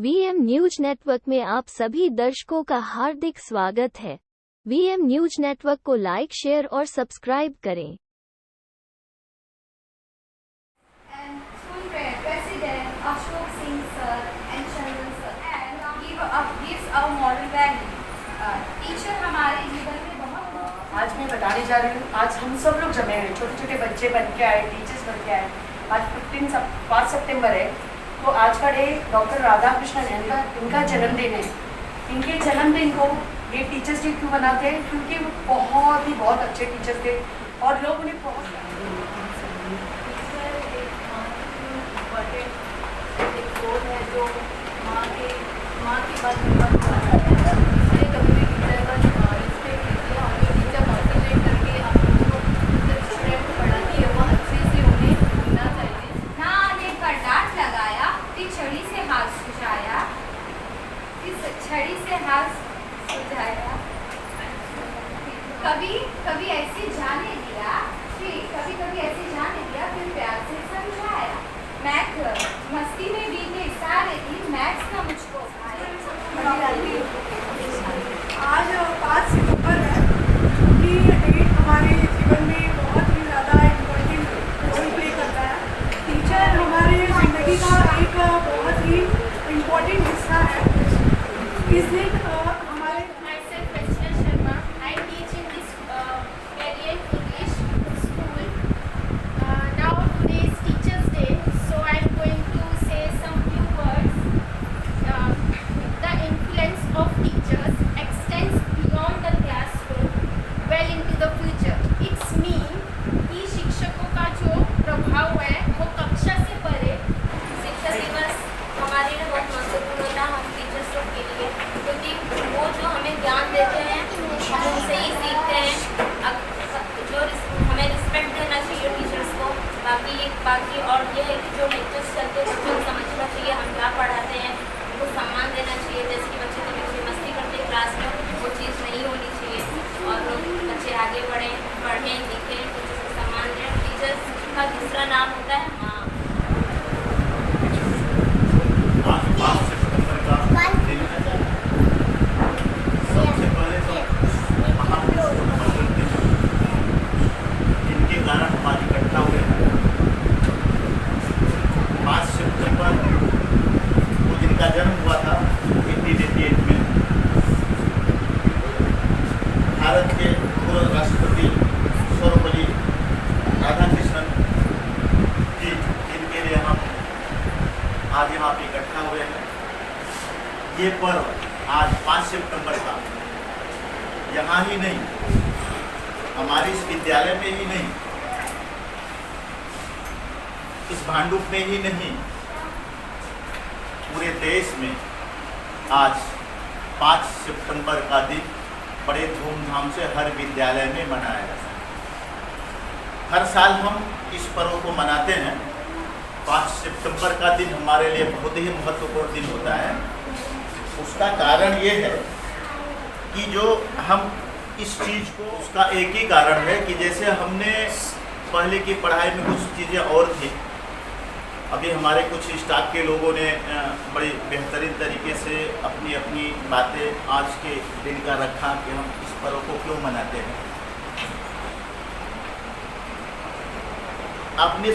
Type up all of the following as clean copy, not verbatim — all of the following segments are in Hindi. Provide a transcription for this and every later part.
वीएम न्यूज नेटवर्क में आप सभी दर्शकों का हार्दिक स्वागत है। वीएम न्यूज नेटवर्क को लाइक, शेयर और सब्सक्राइब करें। President Ashok Singh sir and Chandan sir and gives a moral value. Teacher हमारे जीवन में बहुत। आज मैं बताने जा रही हूँ, आज हम सब लोग जमे हैं, छोटे छोटे बच्चे बन के आए, टीचर्स बन के आए। आज 5 सितंबर है, तो आज का डे डॉक्टर राधा कृष्णन इनका जन्मदिन है। इनके जन्मदिन को ये टीचर्स डे क्यों मनाते हैं? क्योंकि वो बहुत अच्छे टीचर थे और लोग उन्हें बहुत है जो माँ की बात इसलिए कभी भी टीचर का रिस्पेक्ट कीजिए और जो टीचर मोटिवेट करके आप लोगों को स्टूडेंट को पढ़ाती है वो अच्छे से उन्हें सुनना चाहिए। ना आने पर डांट लगाया, फिर छड़ी से हाथ सुझाया, कभी ऐसे जाने दिया, कभी ऐसे जाने दिया, फिर प्यार से समझाया। मैथ मस्ती में बीते सारे दिन, मैथ्स ना मुझको आज 5 सितंबर है, कि डेट हमारे जीवन में बहुत ही ज़्यादा इम्पोर्टेंट रोल प्ले करता है। टीचर हमारे ज़िंदगी का एक बहुत ही इम्पोर्टेंट हिस्सा है। इस दिन हमारे बाकी और ये है कि जो लेक्चर्स चलते हैं बच्चों को समझना चाहिए हम क्या पढ़ाते हैं, उनको सम्मान देना चाहिए। जैसे कि बच्चे कभी मस्ती करते हैं क्लास में, वो चीज़ नहीं होनी चाहिए और बच्चे आगे पढ़ें लिखें, टीचर्स को सम्मान दें। टीचर्स का दूसरा नाम होता है माँ। जन्म हुआ था 1888 में। भारत के पूर्व राष्ट्रपति सर्वपल्ली राधाकृष्णन जी, जिनके लिए हम आज यहाँ पे इकट्ठा हुए हैं। ये पर्व आज 5 सितंबर का यहाँ ही नहीं, हमारे इस विद्यालय में ही नहीं, इस भांडुप में ही नहीं, पूरे देश में आज 5 सितंबर का दिन बड़े धूमधाम से हर विद्यालय में मनाया जाता है। हर साल हम इस पर्व को मनाते हैं। 5 सितंबर का दिन हमारे लिए बहुत ही महत्वपूर्ण दिन होता है। उसका कारण ये है कि जो हम इस चीज़ को, उसका एक ही कारण है कि जैसे हमने पहले की पढ़ाई में कुछ चीज़ें और थी, अभी हमारे कुछ स्टाफ के लोगों ने बड़ी बेहतरीन तरीके से अपनी अपनी बातें आज के दिन का रखा कि हम इस पर्व को क्यों मनाते हैं। आपने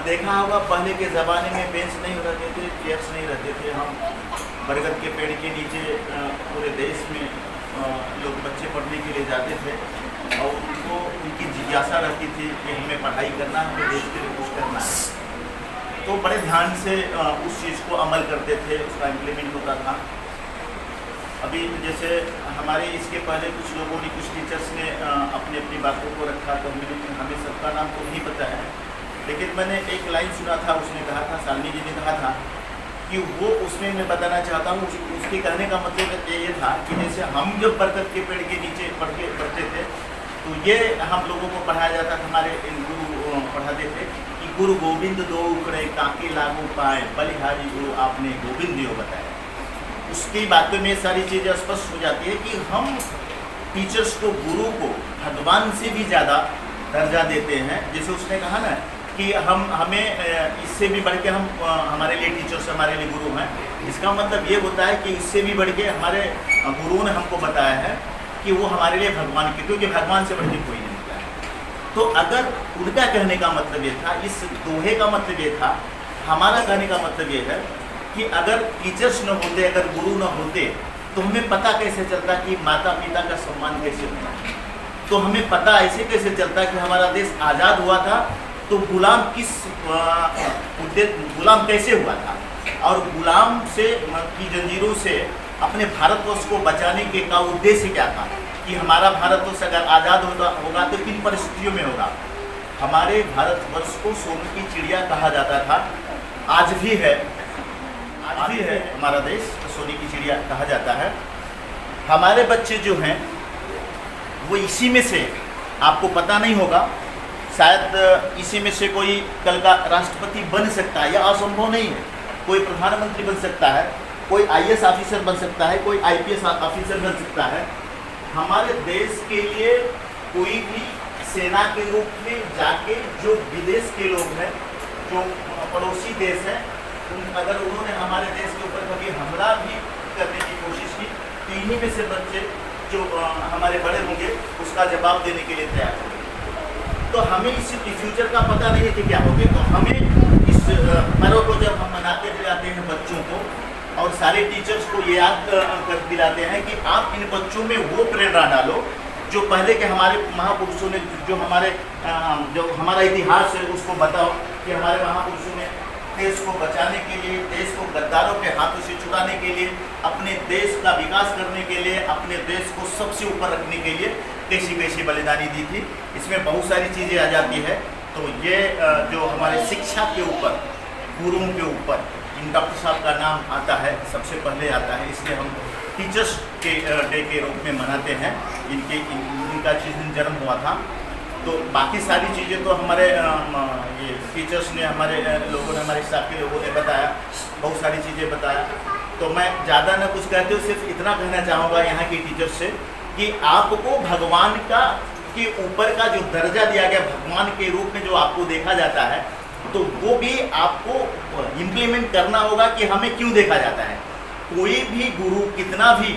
देखा होगा पहले के ज़माने में बेंच नहीं रहते थे, चेयर्स नहीं रहते थे। हम बरगद के पेड़ के नीचे पूरे देश में लोग बच्चे पढ़ने के लिए जाते थे और उनको उनकी जिज्ञासा रहती थी कि हमें पढ़ाई करना, हमें देश के लिए कुछ करना है, तो बड़े ध्यान से उस चीज़ को अमल करते थे, उसका इम्प्लीमेंट होता था। अभी जैसे हमारे इसके पहले कुछ लोगों ने, कुछ टीचर्स ने अपनी अपनी बातों को रखा, तो हमें सबका नाम तो नहीं पता है, लेकिन मैंने एक लाइन सुना था, उसने कहा था, शालिनी जी ने कहा था कि वो, उसमें मैं बताना चाहता हूँ, उसके कहने का मतलब ये था कि जैसे हम जब बरगद के पेड़ के नीचे पढ़ते थे, तो ये हम लोगों को पढ़ाया जाता था, हमारे गुरु पढ़ाते थे कि गुरु गोविंद दो उकड़े काके लागू पाए, बलिहारी गुरु आपने गोविंद देव बताया। उसकी बातों में सारी चीज़ें स्पष्ट हो जाती है कि हम टीचर्स को, गुरु को भगवान से भी ज़्यादा दर्जा देते हैं। जैसे उसने कहा ना कि हमें इससे भी बढ़ के हम हमारे लिए टीचर्स हमारे लिए गुरु हैं। इसका मतलब ये होता है कि इससे भी बढ़ के हमारे गुरुओं ने हमको बताया है कि वो हमारे लिए भगवान के, क्योंकि भगवान से बढ़ के कोई नहीं होता है। तो अगर उनका कहने का मतलब ये था, इस दोहे का मतलब ये था, हमारा कहने का मतलब ये है कि अगर टीचर्स न होते, अगर गुरु न होते, तो हमें पता कैसे चलता कि माता पिता का सम्मान कैसे होता है। तो हमें पता ऐसे कैसे चलता कि हमारा देश आज़ाद हुआ था तो गुलाम गुलाम कैसे हुआ था, और गुलाम से की जंजीरों से अपने भारतवर्ष को बचाने के का उद्देश्य क्या था कि हमारा भारतवर्ष अगर आज़ाद होगा तो किन परिस्थितियों में होगा। हमारे भारतवर्ष को सोने की चिड़िया कहा जाता था, आज भी है हमारा देश सोने की चिड़िया कहा जाता है। हमारे बच्चे जो हैं वो इसी में से, आपको पता नहीं होगा, शायद इसी में से कोई कल का राष्ट्रपति बन सकता है, या असंभव नहीं है, कोई प्रधानमंत्री बन सकता है, कोई IAS ऑफिसर बन सकता है, कोई IPS ऑफिसर बन सकता है। हमारे देश के लिए कोई भी सेना के रूप में जाके जो विदेश के लोग हैं, जो पड़ोसी देश हैं, अगर उन्होंने हमारे देश के ऊपर कभी हमला भी करने की कोशिश की तो इन्हीं में से बच्चे जो हमारे बड़े होंगे उसका जवाब देने के लिए तैयार होंगे। तो हमें इस फ्यूचर का पता नहीं है कि क्या होगा। तो हमें इस पर्व को जब हम मनाते दिलाते हैं बच्चों को, और सारे टीचर्स को ये याद कर दिलाते हैं कि आप इन बच्चों में वो प्रेरणा डालो जो पहले के हमारे महापुरुषों ने, जो हमारा इतिहास है उसको बताओ कि हमारे महापुरुषों ने देश को बचाने के लिए, देश को गद्दारों के हाथों से छुड़ाने के लिए, अपने देश का विकास करने के लिए, अपने देश को सबसे ऊपर रखने के लिए कैसी कैसी बलिदानी दी थी। इसमें बहुत सारी चीज़ें आ जाती है। तो ये जो हमारे शिक्षा के ऊपर, गुरुओं के ऊपर इन डॉक्टर साहब का नाम आता है, सबसे पहले आता है, इसलिए हम टीचर्स के डे के रूप में मनाते हैं। इनका जिस दिन जन्म हुआ था, तो बाकी सारी चीज़ें तो हमारे ये टीचर्स ने, हमारे लोगों ने, हमारे स्टाफ के लोगों ने बताया, बहुत सारी चीज़ें बताया। तो मैं ज़्यादा ना कुछ कहते हुए सिर्फ इतना कहना चाहूँगा यहाँ की टीचर्स से कि आपको भगवान का के ऊपर का जो दर्जा दिया गया, भगवान के रूप में जो आपको देखा जाता है, तो वो भी आपको इम्प्लीमेंट करना होगा कि हमें क्यों देखा जाता है। कोई भी गुरु कितना भी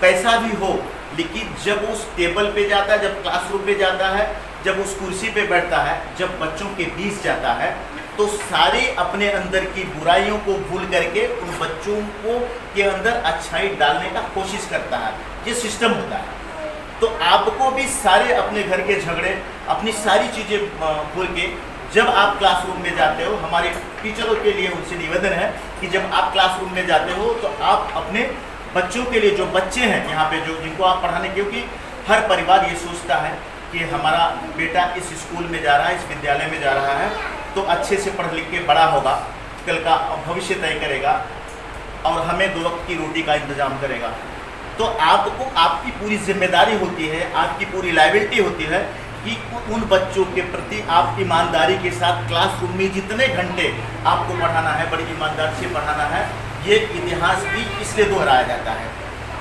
पैसा भी हो, लेकिन जब उस टेबल पे जाता है, जब क्लासरूम पे जाता है, जब उस कुर्सी पे बैठता है, जब बच्चों के बीच जाता है, तो सारे अपने अंदर की बुराइयों को भूल करके उन बच्चों को के अंदर अच्छाई डालने का कोशिश करता है। ये सिस्टम होता है। तो आपको भी सारे अपने घर के झगड़े, अपनी सारी चीज़ें भूल के जब आप क्लासरूम में जाते हो, हमारे टीचरों के लिए उनसे निवेदन है कि जब आप क्लासरूम में जाते हो तो आप अपने बच्चों के लिए, जो बच्चे हैं यहाँ पे जो जिनको आप पढ़ाने, क्योंकि हर परिवार ये सोचता है कि हमारा बेटा इस स्कूल में जा रहा है, इस विद्यालय में जा रहा है, तो अच्छे से पढ़ लिख के बड़ा होगा, कल का भविष्य तय करेगा और हमें 2 वक्त की रोटी का इंतजाम करेगा। तो आपको, आपकी पूरी जिम्मेदारी होती है, आपकी पूरी लायबिलिटी होती है कि उन बच्चों के प्रति आप ईमानदारी के साथ क्लासरूम में जितने घंटे आपको पढ़ाना है, बड़ी ईमानदारी से पढ़ाना है। ये इतिहास भी इसलिए दोहराया जाता है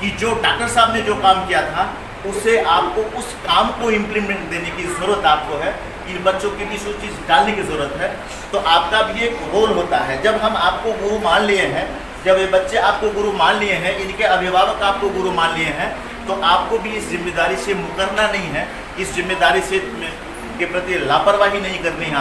कि जो डॉक्टर साहब ने जो काम किया था, उसे आपको उस काम को इम्प्लीमेंट देने की ज़रूरत आपको है। इन बच्चों के बीच उस चीज़ डालने की ज़रूरत है। तो आपका भी एक रोल होता है। जब हम आपको गुरु मान लिए हैं, जब ये बच्चे आपको गुरु मान लिए हैं, इनके अभिभावक आपको गुरु मान लिए हैं, तो आपको भी इस जिम्मेदारी से मुकरना नहीं है, इस जिम्मेदारी से के प्रति लापरवाही नहीं करनी है।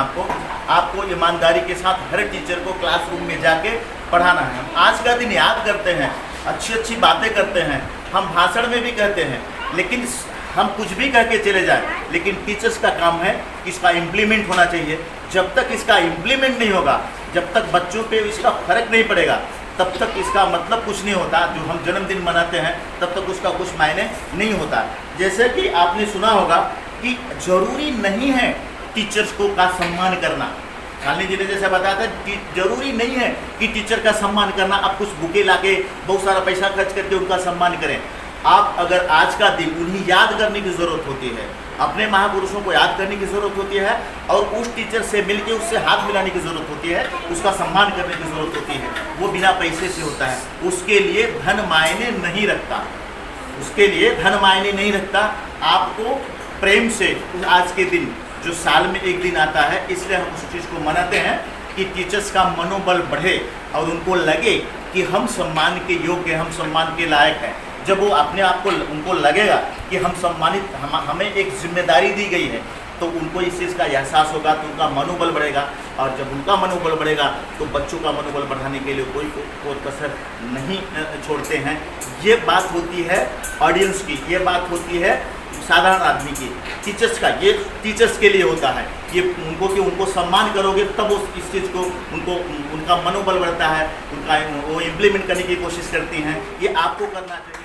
आपको ईमानदारी के साथ हर टीचर को क्लासरूम में जाके पढ़ाना है। हम आज का दिन याद करते हैं, अच्छी अच्छी बातें करते हैं, हम भाषण में भी कहते हैं, लेकिन हम कुछ भी कह के चले जाएं, लेकिन टीचर्स का काम है कि इसका इम्प्लीमेंट होना चाहिए। जब तक इसका इम्प्लीमेंट नहीं होगा, जब तक बच्चों पे इसका फर्क नहीं पड़ेगा, तब तक इसका मतलब कुछ नहीं होता। जो हम जन्मदिन मनाते हैं, तब तक उसका कुछ मायने नहीं होता। जैसे कि आपने सुना होगा कि जरूरी नहीं है टीचर्स को का सम्मान करना। शालिनी जी ने जैसे बताया था कि जरूरी नहीं है कि टीचर का सम्मान करना, आप कुछ बुके लाके बहुत सारा पैसा खर्च करके उनका सम्मान करें। आप अगर आज का दिन उन्हें याद करने की ज़रूरत होती है, अपने महापुरुषों को याद करने की ज़रूरत होती है, और उस टीचर से मिलके उससे हाथ मिलाने की ज़रूरत होती है, उसका सम्मान करने की ज़रूरत होती है। वो बिना पैसे से होता है, उसके लिए धन मायने नहीं रखता, उसके लिए धन मायने नहीं रखता। आपको प्रेम से आज के दिन जो साल में एक दिन आता है, इसलिए हम उस चीज़ को मनाते हैं कि टीचर्स का मनोबल बढ़े और उनको लगे कि हम सम्मान के योग्य, हम सम्मान के लायक हैं। जब वो अपने आप को उनको लगेगा कि हम सम्मानित, हमें एक जिम्मेदारी दी गई है, तो उनको इस चीज़ का एहसास होगा, तो उनका मनोबल बढ़ेगा। और जब उनका मनोबल बढ़ेगा तो बच्चों का मनोबल बढ़ाने के लिए कोई कसर नहीं छोड़ते हैं। ये बात होती है ऑडियंस की, ये बात होती है साधारण आदमी की। टीचर्स का, ये टीचर्स के लिए होता है ये उनको, कि उनको सम्मान करोगे तब वो इस चीज़ को उनका मनोबल बढ़ता है, उनका वो इम्प्लीमेंट करने की कोशिश करती हैं। ये आपको करना चाहिए।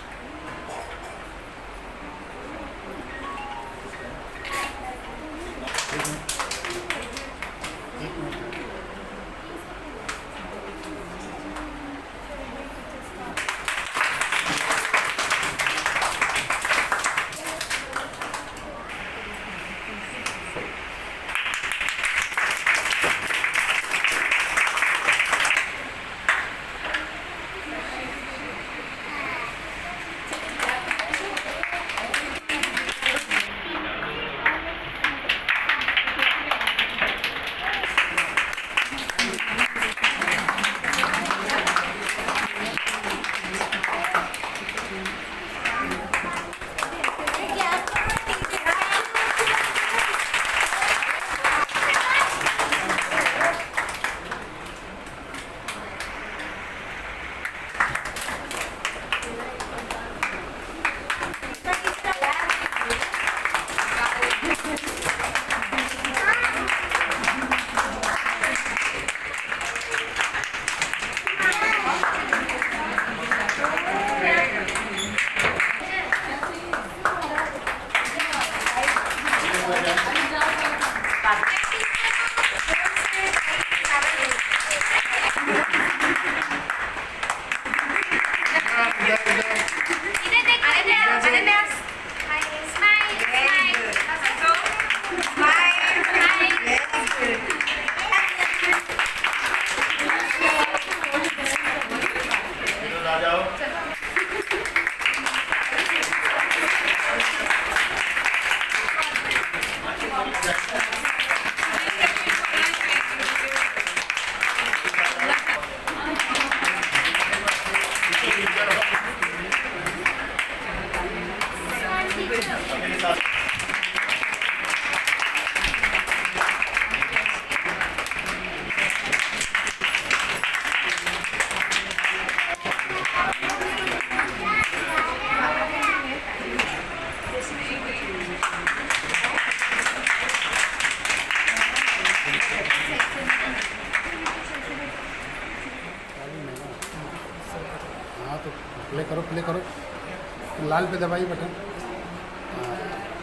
हाँ तो प्ले करो, लाल पे दबाइए बटन। हाँ।